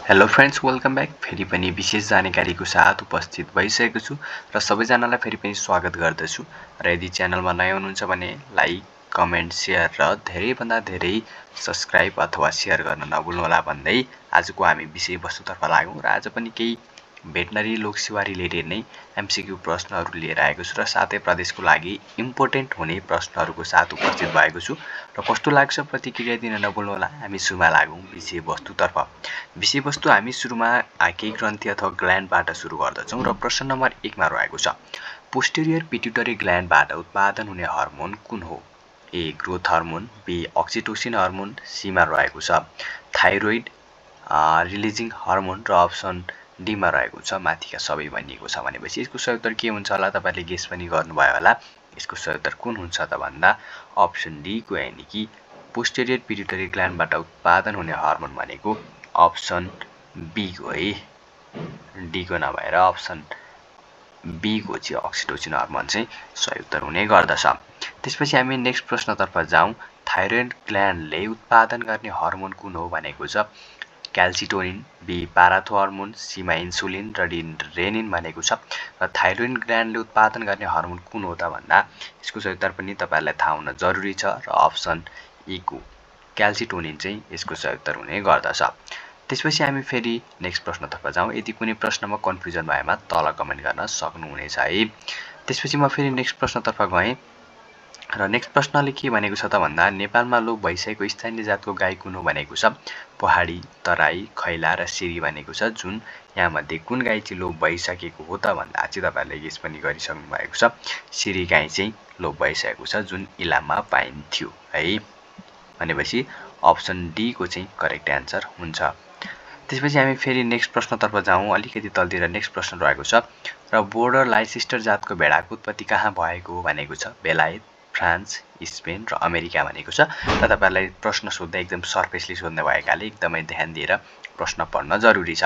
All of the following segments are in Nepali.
Hello friends, welcome back. फेरि पनि विशेष जानकारीको साथ उपस्थित भइसकेको छु र सबैजनालाई फेरि पनि स्वागत गर्दछु। र यदि च्यानलमा नयाँ हुनुहुन्छ भने लाइक, कमेन्ट, सेयर र धेरैभन्दा धेरै सब्सक्राइब अथवा सेयर गर्न नभुल्नुहोला भन्दै आजको हामी विषयवस्तुतर्फ लागौँ। र आज पनि केही भेटनरी लोकसेवा रिलेटेड नै एमसिक्यू प्रश्नहरू लिएर आएको छु र साथै प्रदेशको लागि इम्पोर्टेन्ट हुने प्रश्नहरूको साथ उपस्थित भएको छु। र कस्तो लाग्छ प्रतिक्रिया दिन नभुल्नुहोला। हामी सुरुमा लागौँ विषयवस्तुतर्फ। विषयवस्तु हामी सुरुमा केही ग्रन्थि अथवा ग्ल्यान्डबाट सुरु गर्दछौँ र प्रश्न नम्बर 1 मा रहेको छ, पोस्टेरियर पिट्युटरी ग्ल्यान्डबाट उत्पादन हुने हर्मोन कुन हो? A growth hormone, B oxytocin hormone, सीमा रहेको छ थाइरोइड रिलिजिङ हर्मोन र अप्सन डीमा रहेको छ माथिका सबै भनिएको छ। भनेपछि यसको सही उत्तर के हुन्छ होला? तपाईँले गेस पनि गर्नुभयो होला। यसको सही उत्तर कुन हुन्छ त भन्दा अप्सन डी को यानि कि पोस्टेरियर पिट्युटरी ग्ल्यान्डबाट उत्पादन हुने हर्मोन भनेको अप्सन बी को है, डी को नभएर अप्सन बी को चाहिँ अक्सिटोसिन हर्मोन चाहिँ सही उत्तर हुने गर्दछ। त्यसपछि हामी नेक्स्ट प्रश्नतर्फ जाउँ। थाइरोइड ग्ल्यान्डले उत्पादन गर्ने हर्मोन कुन हो भनेको छ क्याल्सिटोनिन, बी पाराथो हर्मोन, सीमा इन्सुलिन र डी रेनिन भनेको छ। र थाइरोइड ग्ल्यान्डले उत्पादन गर्ने हर्मोन कुन हो त भन्दा यसको सही उत्तर पनि तपाईँहरूलाई थाहा हुन जरुरी छ र अप्सन ई को क्याल्सिटोनिन चाहिँ यसको सही उत्तर हुने गर्दछ। त्यसपछि हामी फेरि नेक्स्ट प्रश्नतर्फ जाउँ। यदि कुनै प्रश्नमा कन्फ्युजन भएमा तल कमेन्ट गर्न सक्नुहुनेछ है। त्यसपछि म फेरि नेक्स्ट प्रश्नतर्फ गएँ र नेक्स्ट प्रश्नले के भनेको छ त भन्दा नेपालमा लोप भइसकेको स्थानीय जातको गाई कुन हो भनेको छ पहाडी, तराई, खैला र सिरी भनेको छ। जुन यहाँमध्ये कुन गाई चाहिँ लोप भइसकेको हो त भन्दा चाहिँ तपाईँहरूले गेस पनि गरिसक्नु भएको छ। सिरी गाई चाहिँ लोप भइसकेको छ जुन इलाममा पाइन्थ्यो है। भनेपछि अप्सन डी को चाहिँ करेक्ट एन्सर हुन्छ। त्यसपछि हामी फेरि नेक्स्ट प्रश्नतर्फ जाउँ। अलिकति तलतिर नेक्स्ट प्रश्न रहेको छ र बोर्डर लाइसेस्टर जातको भेडाको उत्पत्ति कहाँ भएको हो भनेको छ बेलायत, फ्रान्स, स्पेन र अमेरिका भनेको छ। र तपाईँहरूलाई प्रश्न सोध्दा एकदम सर्फेसली सोध्ने भएकाले एकदमै ध्यान दिएर प्रश्न पढ्न जरुरी छ।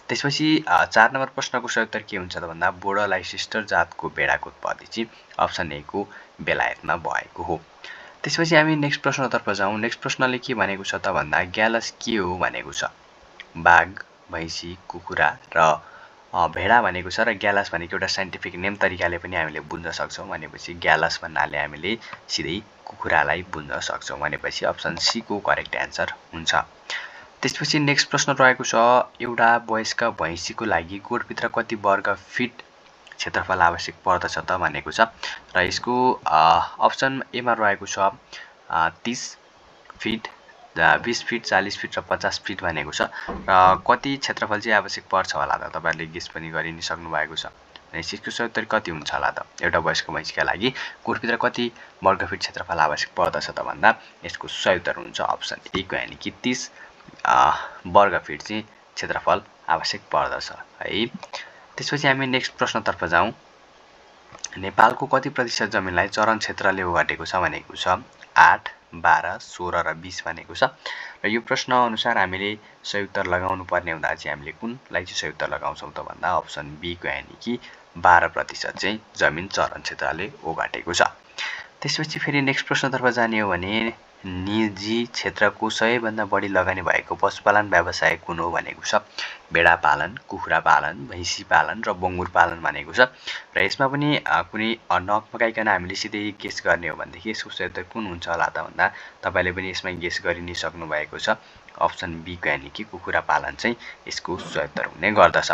त्यसपछि 4 नम्बर प्रश्नको सही उत्तर के हुन्छ त भन्दा बोर्डर लाइसेस्टर जातको भेडाको उत्पत्ति चाहिँ अप्सन ए को बेलायतमा भएको हो। त्यसपछि हामी नेक्स्ट प्रश्नतर्फ जाउँ। नेक्स्ट प्रश्नले के भनेको छ त भन्दा ग्यालस के हो भनेको छ बाघ, भैँसी, कुखुरा र भेडा भनेको छ। र ग्यालस भनेको एउटा साइन्टिफिक नेम तरिकाले पनि हामीले बुझ्न सक्छौँ। भनेपछि ग्यालस भन्नाले हामीले सिधै कुखुरालाई बुझ्न सक्छौँ। भनेपछि अप्सन सी को करेक्ट एन्सर हुन्छ। त्यसपछि नेक्स्ट प्रश्न रहेको छ एउटा वयस्क भैँसीको लागि गोठभित्र कति वर्ग फिट क्षेत्रफल आवश्यक पर्दछ त भनेको छ। र यसको अप्सन एमा रहेको छ 30 फिट, 20 फिट, 40 फिट र 50 फिट भनेको छ। र कति क्षेत्रफल चाहिँ आवश्यक पर्छ होला त तपाईँहरूले गेस पनि गरि नै सक्नु भएको छ। यसको सही उत्तर कति हुन्छ होला त? एउटा वयस्क भैँसीका लागि गोठभित्र कति वर्ग फिट क्षेत्रफल आवश्यक पर्दछ त भन्दा यसको सही उत्तर हुन्छ अप्सन ए को यानि कि 30 वर्ग फिट चाहिँ क्षेत्रफल आवश्यक पर्दछ है। त्यसपछि हामी नेक्स्ट प्रश्नतर्फ जाउँ। नेपालको कति प्रतिशत जमिनलाई चरण क्षेत्रले ओगटेको छ भनेको छ 8, 12, 16 र 20 भनेको छ। र यो प्रश्न अनुसार हामीले सही उत्तर लगाउनु पर्ने हुँदा चाहिँ हामीले कुनलाई चाहिँ सही उत्तर लगाउँछौँ त भन्दा अप्सन बी को यानि कि 12% चाहिँ जमिन चरण क्षेत्रले ओगटेको छ। त्यसपछि फेरि नेक्स्ट प्रश्नतर्फ जाने हो भने निजी क्षेत्रको सबैभन्दा बढी लगानी भएको पशुपालन व्यवसाय कुन हो भनेको छ भेडा पालन, कुखुरा पालन, भैँसी पालन र बङ्गुर पालन भनेको छ। र यसमा पनि कुनै नपकाइकन हामीले सिधै गेस गर्ने हो भनेदेखि यसको सही उत्तर कुन हुन्छ होला त भन्दा तपाईँले पनि यसमा गेस गरि नै सक्नु भएको छ। अप्सन बी को यानि कि कुखुरा पालन चाहिँ यसको सही उत्तर हुने गर्दछ।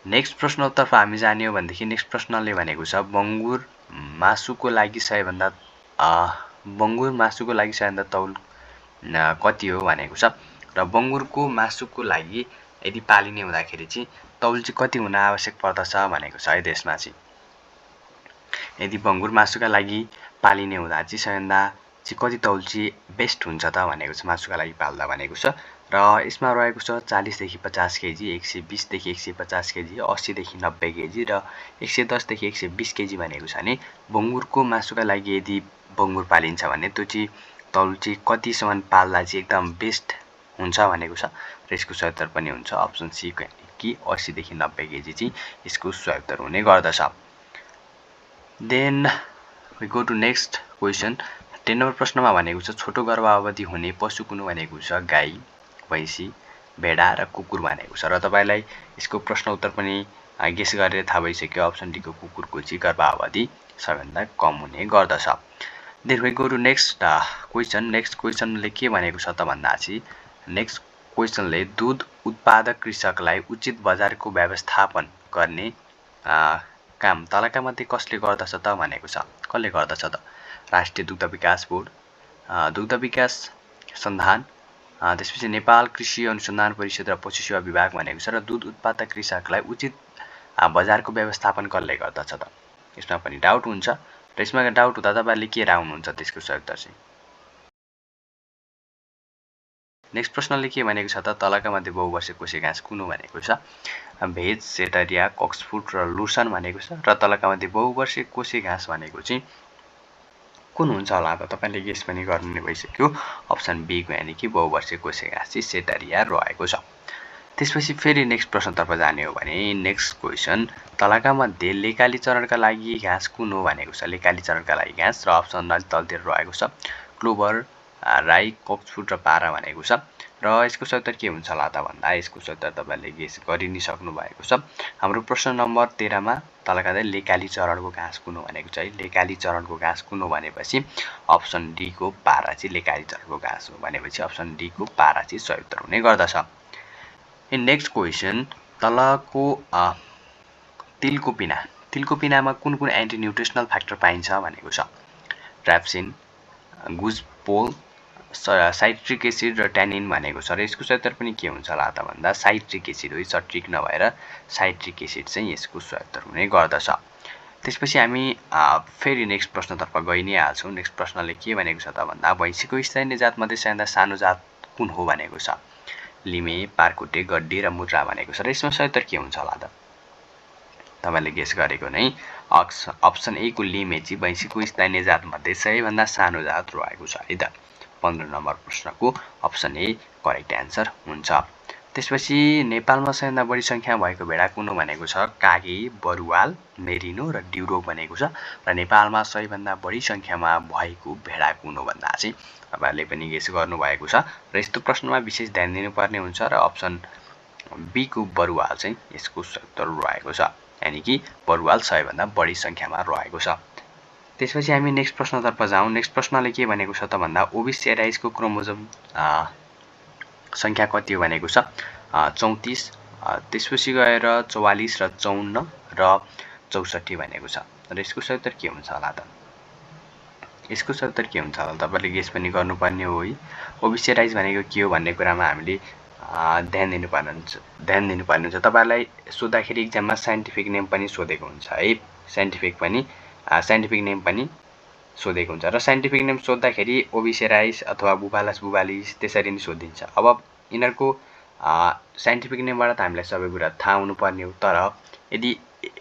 नेक्स्ट प्रश्नतर्फ हामी जाने हो भनेदेखि नेक्स्ट प्रश्नले भनेको छ बङ्गुर मासुको लागि सबैभन्दा तौल कति हो भनेको छ। र बङ्गुरको मासुको लागि यदि पालिने हुँदाखेरि चाहिँ तौल चाहिँ कति हुन आवश्यक पर्दछ भनेको छ है देशमा चाहिँ। यदि बङ्गुर मासुका लागि पालिने हुँदा चाहिँ सबैभन्दा चाहिँ कति तौल चाहिँ बेस्ट हुन्छ त भनेको छ मासुका लागि पाल्दा भनेको छ। र यसमा रहेको छ 40 देखि 50 केजी, 120 देखि 150 केजी, 80 देखि 90 केजी र 110 देखि 120 केजी भनेको छ भने बङ्गुरको मासुका लागि यदि बङ्गुर पालिन्छ भने त्यो चाहिँ तौल चाहिँ कतिसम्म पाल्दा चाहिँ एकदम बेस्ट हुन्छ भनेको छ। र यसको सही उत्तर पनि हुन्छ अप्सन सी कि 80 देखि 90 केजी चाहिँ यसको सही उत्तर हुने गर्दछ। Then we go to next question. 10 number प्रश्नमा भनेको छ छोटो गर्भावधि हुने पशु कुन भनेको छ गाई, भैँसी, भेडा र कुकुर भनेको छ र तपाईलाई यसको प्रश्न उत्तर पनि गेस गरेर थाहा भइसक्यो अप्सन डी को कुकुरको चाहिँ गर्भावधि सबैभन्दा कम हुने गर्दछ। Then we go to next question. Next क्वेसनले के भनेको छ त भन्दा चाहिँ नेक्स्ट क्वेसनले दूध उत्पादक कृषकलाई उचित बजारको व्यवस्थापन गर्ने काम तलका मध्ये कसले गर्दछ त भनेको छ। कसले गर्दछ त? राष्ट्रिय दुग्ध विकास बोर्ड, दुग्ध विकास सन्धान, त्यसपछि नेपाल कृषि अनुसन्धान परिषद र पशु सेवा विभाग भनेको छ र दूध उत्पादक कृषकलाई उचित बजारको व्यवस्थापन कसले गर्दछ त? यसमा पनि डाउट हुन्छ र यसमा डाउट हुँदा तपाईहरुले के राख्नुहुन्छ त्यसको सही उत्तर चाहिँ। नेक्स्ट प्रश्नले के भनेको छ त तलका मध्ये बहुवर्षीय कोसे घाँस कुन हो भनेको छ। भेज, सेटरिया, कक्सफुट र लुसन भनेको छ र तलका मध्ये बहुवर्षीय कोसे घाँस भनेको चाहिँ कुन हुन्छ होला त? तपाईले गेस पनि गर्नु नै भइसक्यो। अप्सन बी को यानी कि बहुवर्षीय कोसे घाँस चाहिँ सेटरिया रहेको छ। त्यसपछि फेरि नेक्स्ट प्रश्नतर्फ जाने हो भने नेक्स्ट क्वेसन तलका मध्ये लेकाली चरणका लागि घाँस कुन हो भनेको छ। लेकाली चरणका लागि घाँस र अप्सन तलतिर रहेको छ क्लोभर, राई, कक्सफुट र पारा भनेको छ र यसको सही उत्तर के हुन्छ होला त भन्दा यसको सही उत्तर तपाईले गेस गरि नै सक्नु भएको छ। हाम्रो प्रश्न नम्बर 13 मा तलका लेकाली चरणको घाँस कुन हो भनेको छ। लेकाली चरणको घाँस कुन हो भनेपछि अप्सन डी को पारा चाहिँ लेकाली चरणको घाँस हो भनेपछि अप्सन डी को पारा चाहिँ सही उत्तर हुने गर्दछ। नेक्स्ट क्वेसन तलको तिलको पिना, तिलको पिनामा कुन कुन एन्टी न्युट्रिसनल फ्याक्टर पाइन्छ भनेको छ। ट्राप्सिन, गुजपोल, साइट्रिक एसिड र ट्यानिन भनेको छ र यसको सही उत्तर पनि के हुन्छ होला त भन्दा साइट्रिक एसिड हो। सट्रिक नभएर साइट्रिक एसिड चाहिँ यसको सही उत्तर हुने गर्दछ। त्यसपछि हामी फेरि नेक्स्ट प्रश्नतर्फ गइ नै हाल्छौँ। नेक्स्ट प्रश्नले के भनेको छ त भन्दा भैँसीको स्थानीय जात मध्ये सबैभन्दा सानो जात कुन हो भनेको छ। लिमे, पारकुटे, गड्डी र मुद्रा भनेको छ र यसमा सही उत्तर के हुन्छ होला त? तपाईले गेस गरेको नै अप्सन ए को लिमे चाहिँ भैँसीको स्थानीय जात मध्ये सबैभन्दा सानो जात रहेको छ है त। 15 नम्बर प्रश्नको अप्सन ए करेक्ट एन्सर हुन्छ। त्यसपछि नेपालमा सबैभन्दा बढी संख्या भएको भेडा कुन हो भनेको छ। कागे, बरुवाल, मेरिनो र ड्युरोक भनेको छ र नेपालमा सबैभन्दा बढी संख्यामा भएको भेडा कुन हो भन्दा चाहिँ तपाईहरुले पनि गेस गर्नु भएको छ र यस्तो प्रश्नमा विशेष ध्यान दिनुपर्ने हुन्छ र अप्सन बी को बरुवाल चाहिँ यसको सही उत्तर रहेको छ। यानी कि बरुवाल सबैभन्दा बढी संख्यामा रहेको छ। त्यसपछि हामी नेक्स्ट प्रश्नतर्फ जाउँ। नेक्स्ट प्रश्नले के भनेको छ त भन्दा ओबिस एराइसको क्रोमोजोम संख्या कति हो भनेको छ 34, त्यसपछि गएर 44 र 54 र 64 भनेको छ र यसको सही उत्तर के हुन्छ होला त? यसको सही उत्तर के हुन्छ होला तपाईले गेस पनि गर्नुपर्ने हो है। ओबिस एराइस भनेको के हो भन्ने कुरामा हामीले ध्यान दिनुपर्ने हुन्छ। तपाईलाई सोध्दाखेरि एक्जाममा साइन्टिफिक नेम पनि सोधेको हुन्छ है। साइन्टिफिक नेम पनि सोधेको हुन्छ र साइन्टिफिक नेम सोध्दाखेरि ओबिस एराइस अथवा बुबालस बुबालिस त्यसरी नै सोधिन्छ। अब यिनीहरुको साइन्टिफिक नेमबाट त हामीलाई सबै कुरा थाहा हुनुपर्ने हो। तर यदि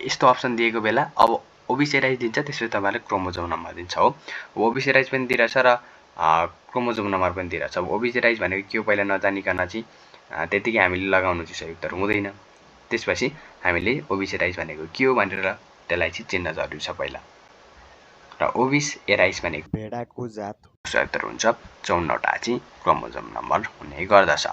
यस्तो अप्सन दिएको बेला अब ओबिस एराइस दिन्छ त्यसपछि तपाईहरुले क्रोमोजोम नम्बर दिन्छ हो। ओबिस एराइस पनि दिइरहेछ र क्रोमोजोम नम्बर पनि दिइरहेछ। अब ओबिस एराइस भनेको के हो पहिला नजानिकन चाहिँ त्यतिकै हामीले लगाउनु चाहिँ सही उत्तर हुँदैन। त्यसपछि हामीले ओबिस एराइस भनेको के हो भनेर त्यसलाई चाहिँ चिन्न जरुरी छ पहिला। र ओबिस एराइस भनेको भेडाको जात सही उत्तर हुन्छ। 54 वटा चाहिँ क्रोमोजोम नम्बर हुने गर्दछ।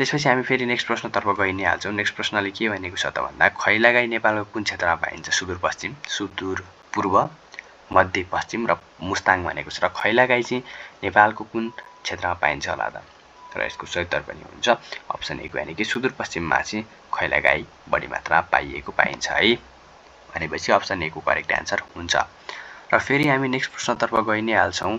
त्यसपछि हामी फेरि नेक्स्ट प्रश्नतर्फ गइ नै हाल्छौँ। नेक्स्ट प्रश्नले के भनेको छ त भन्दा खैला गाई नेपालको कुन क्षेत्रमा पाइन्छ। सुदूरपश्चिम, सुदूरपूर्व, मध्यपश्चिम र मुस्ताङ भनेको छ र खैला गाई चाहिँ नेपालको कुन क्षेत्रमा पाइन्छ होला त? र यसको सही उत्तर पनि हुन्छ अप्सन ए को यानी कि सुदूरपश्चिममा चाहिँ खैला गाई बढी मात्रामा पाइएको पाइन्छ है भनेपछि अप्सन ए को करेक्ट एन्सर हुन्छ। र फेरि हामी नेक्स्ट प्रश्नतर्फ गइ नै हाल्छौँ।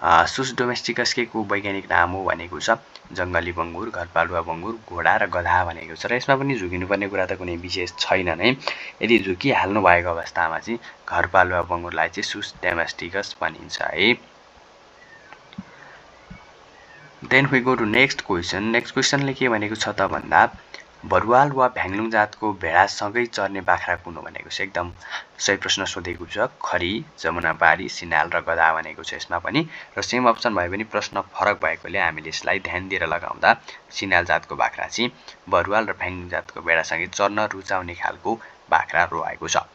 सुस डोमेस्टिकस के को वैज्ञानिक नाम हो भनेको छ। जंगली बंगुर, घरपालुवा बंगुर, घोडा र गधा भनेको छ र यसमा पनि झुकिनुपर्ने कुरा त कुनै विशेष छैन नै। यदि झुकिहाल्नु भएको अवस्थामा चाहिँ घरपालुवा बंगुरलाई चाहिँ सुस डोमेस्टिकस भनिन्छ है। Then we go to next question. Next क्वेसनले के भनेको छ त भन्दा बरुवाल वा भ्याङलुङ जातको भेडासँगै चर्ने बाख्रा कुन हो भनेको छ। एकदम सही प्रश्न सोधेको छ। खरी, जमुनापारी, सिनाल र गधा भनेको छ यसमा पनि र सेम अप्सन भए पनि प्रश्न फरक भएकोले हामीले यसलाई ध्यान दिएर लगाउँदा सिनाल जातको बाख्रा चाहिँ बरुवाल र भ्याङलुङ जातको भेडासँगै चर्न रुचाउने खालको बाख्रा रहेको छ।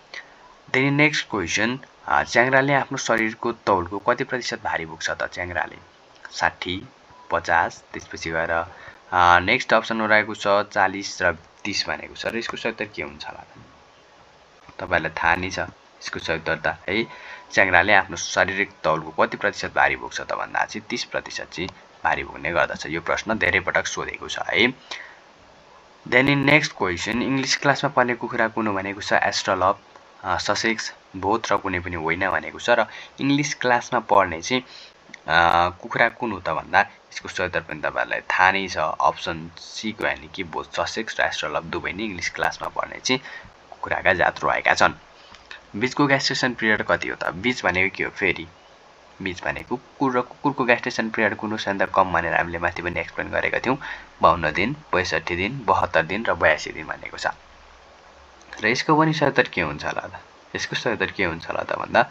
देन नेक्स्ट क्वेसन च्याङ्ग्राले आफ्नो शरीरको तौलको कति प्रतिशत भारी बोक्छ त? च्याङ्ग्राले 60, 50, त्यसपछि गएर नेक्स्ट अप्सनमा रहेको छ 40 र 30 भनेको छ र यसको सही उत्तर के हुन्छ होला तपाईहरुलाई थाहा नै छ यसको सही उत्तर त है च्याङ्ग्राले आफ्नो शारीरिक तौलको कति प्रतिशत भारी बोक्छ त भन्दा चाहिँ 30% चाहिँ भारी बोक्ने गर्दछ यो प्रश्न धेरै पटक सोधेको छ है then in next question English क्लासमा पढ्ने कुखुरा कुन भनेको छ एस्ट्रोलप ससेक्स बोथ र कुनै पनि होइन भनेको छ र इंग्लिश क्लासमा पढ्ने चाहिँ कुखुरा कुन हो त भन्दा यसको सही उत्तर पनि तपाईहरुलाई थाहा नै छ अप्सन सी को यानी कि बोथ ससेक्स र एस्ट्रोलप दुवै नै इंग्लिश क्लासमा पढ्ने चाहिँ कुखुराका जात रहेका छन् बीजको ग्यास्ट्रेसन पिरियड कति हो त बीज भनेको के हो फेरि बीज भनेको कुकुर र कुकुरको ग्यास्ट्रेसन पिरियड कुन हो भन्दा कम भनेर हामीले माथि पनि एक्सप्लेन गरेका थियौं 52 दिन 65 दिन 72 दिन र 82 दिन भनेको छ र यसको पनि सही उत्तर के हुन्छ होला त यसको सही उत्तर के हुन्छ होला त भन्दा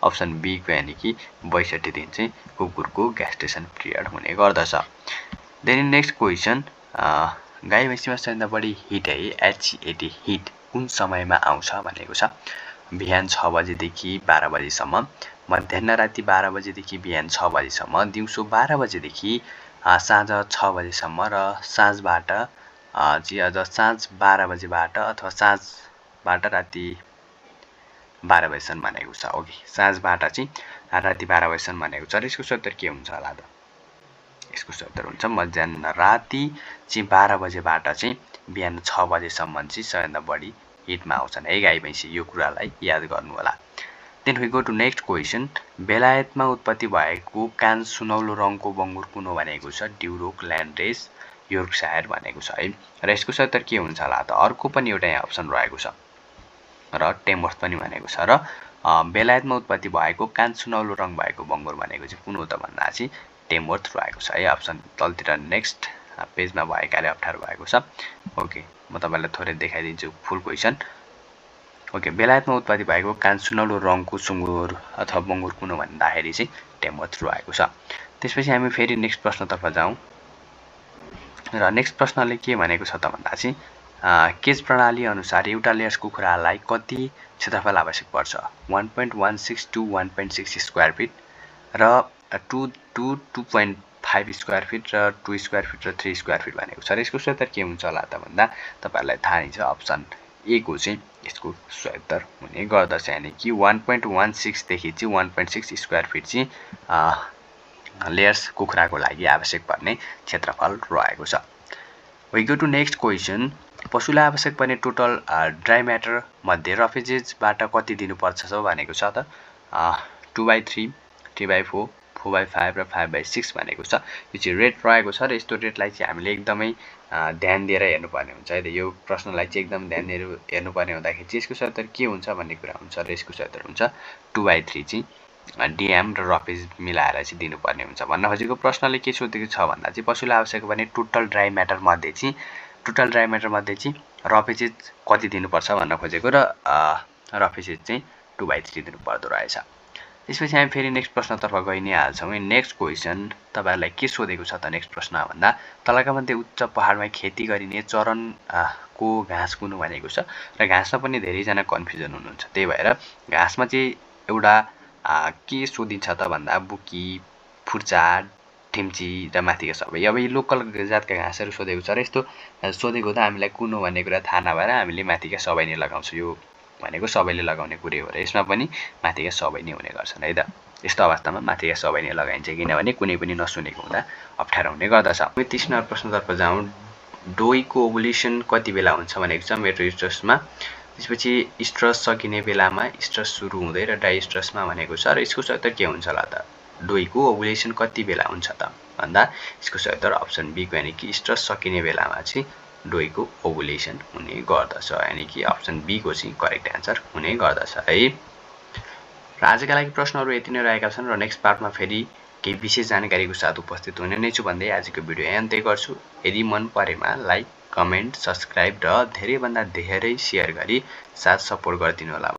अप्सन बी को यानी कि 62 दिन चाहिँ कुकुरको ग्यास्ट्रेसन पिरियड हुने गर्दछ देन नेक्स्ट क्वेशन गाई भैँसीमा सबैभन्दा बढी हिट है एचएटी हिट कुन समयमा आउँछ भनेको छ बिहान 6 बजेदेखि 12 बजेसम्म मध्याह्न राति 12 बजेदेखि बिहान 6 बजेसम्म दिउँसो 12 बजेदेखि साँझ 6 बजेसम्म र साँझबाट चाहिँ अझ साँझ 12 बजेबाट अथवा साँझबाट राति 12 बजेसम्म भनेको छ ओके साँझबाट चाहिँ राति 12 बजेसम्म भनेको छ र यसको सही उत्तर के हुन्छ होला त यसको सही उत्तर हुन्छ मध्याह्न राति चाहिँ 12 बजेबाट चाहिँ बिहान 6 बजेसम्म चाहिँ सबैभन्दा बढी हिटमा आउँछन् है गाई भैँसी यो कुरालाई याद गर्नु होला then we go to next question बेलायतमा उत्पत्ति भएको कान सुनौलो रङको बङ्गुर कुन हो भनेको छ ड्युरोक ल्यान्ड्रेस योर्कशायर भनेको छ है र यसको सही उत्तर के हुन्छ होला त अर्को पनि एउटा यहाँ अप्सन रहेको छ र टेमवर्थ पनि भनेको छ र बेलायतमा उत्पत्ति भएको कान सुनौलो रङ भएको बङ्गुर भनेको चाहिँ कुन हो त भन्दा चाहिँ टेमवर्थ रहेको छ है अप्सन तलतिर नेक्स्ट पेजमा भएकाले अप्ठ्यारो भएको छ ओके म तपाईलाई थोरै देखाइदिन्छु फुल क्वेशन ओके बेलायतमा उत्पत्ति भएको कान सुनौलो रङको सुँगुर अथवा बङ्गुर कुन हो भन्दाखेरि चाहिँ टेमवर्थ रहेको छ त्यसपछि हामी फेरि नेक्स्ट प्रश्नतर्फ जाउँ र नेक्स्ट प्रश्नले के भनेको छ त भन्दा चाहिँ केज प्रणाली अनुसार एउटा लेयर्स कुखुरालाई कति क्षेत्रफल आवश्यक पर्छ 1.16 to 1.6 स्क्वायर फिट र 2 to 2.5 स्क्वायर फिट र 2 स्क्वायर फिट र 3 स्क्वायर फिट भनेको छ र यसको सही उत्तर के हुन्छ होला त भन्दा तपाईहरुलाई थाहा नै छ अप्सन ए को चाहिँ यसको सही उत्तर हुने गर्दछ यानी कि 1.16 देखि चाहिँ 1.6 स्क्वायर फिट चाहिँ लेयर्स कुखुराको लागि आवश्यक पर्ने क्षेत्रफल रहेको छ we go to next question पशुलाई आवश्यक पर्ने टोटल ड्राई म्याटर मध्ये रफेजेसबाट कति दिनुपर्छ भनेको छ त 2/3 3/4 4/5 र 5/6 भनेको छ यो चाहिँ रेट रहेको छ र यस्तो रेटलाई चाहिँ हामीले एकदमै ध्यान दिएर हेर्नुपर्ने हुन्छ है यो प्रश्नलाई चाहिँ एकदम ध्यान दिएर हेर्नुपर्ने हुँदाखेरि चाहिँ यसको सही उत्तर के हुन्छ भन्ने कुरा हुन्छ र यसको सही उत्तर हुन्छ 2/3 चाहिँ डिएम र रफेज मिलाएर चाहिँ दिनुपर्ने हुन्छ भन्न खोजेको प्रश्नले के सोधेको छ भन्दा चाहिँ पशुलाई आवश्यक पर्ने टोटल ड्राई म्याटर मध्ये चाहिँ रफेजेस कति दिनुपर्छ भन्न खोजेको र रफेजेस चाहिँ 2/3 दिनुपर्दो रहेछ त्यसपछि हामी फेरि नेक्स्ट प्रश्नतर्फ गइ नै हाल्छौँ नेक्स्ट क्वेशन तपाईहरुलाई के सोधेको छ त नेक्स्ट प्रश्न भन्दा तलका मध्ये उच्च पहाडमा खेती गरिने चरनको घाँस कुन भनेको छ र घाँसमा पनि धेरै जना कन्फ्युजन हुनुहुन्छ त्यही भएर घाँसमा चाहिँ एउटा के सोधिन्छ त भन्दा बुकी फुर्चा ढिम्ची र माथिका सबै अब यो लोकल जातका घाँसहरु सोधेको छ र यस्तो सोधेको त हामीलाई कुन हो भन्ने कुरा थाहा नभएर हामीले माथिका सबै नै लगाउँछौं यो भनेको सबैले लगाउने कुरा हो र यसमा पनि माथिका सबै नै हुने गर्छन् है त यस्तो अवस्थामा माथिका सबै नै लगाइन्छ किनभने कुनै पनि नसुनेको हुँदा अप्ठ्यारो हुने गर्दछ 30 नम्बर प्रश्नतर्फ जाउँ डोइको ओभुलेसन कति बेला हुन्छ भनेको छ मेट्रोइस्ट्रसमा त्यसपछि स्ट्रस सकिने बेलामा स्ट्रस सुरु हुँदै र डाइस्ट्रसमा भनेको छ र यसको सही उत्तर के हुन्छ होला त डोइको ओभुलेसन कति बेला हुन्छ त भन्दा यसको सही उत्तर अप्सन बी को यानी कि स्ट्रस सकिने बेलामा चाहिँ डोइको ओभुलेसन हुने गर्दछ यानी कि अप्सन बी को चाहिँ करेक्ट आन्सर हुने गर्दछ है र आजका लागि प्रश्नहरु यति नै रहेका छन् र नेक्स्ट पार्टमा फेरि केही विशेष जानकारीको साथ उपस्थित हुने नै छु भन्दै आजको भिडियो यहाँ अन्त्य गर्छु यदि मन परेमा लाइक कमेन्ट सब्स्क्राइब र धेरै भन्दा धेरै शेयर गरी साथ सपोर्ट गरिदिनु होला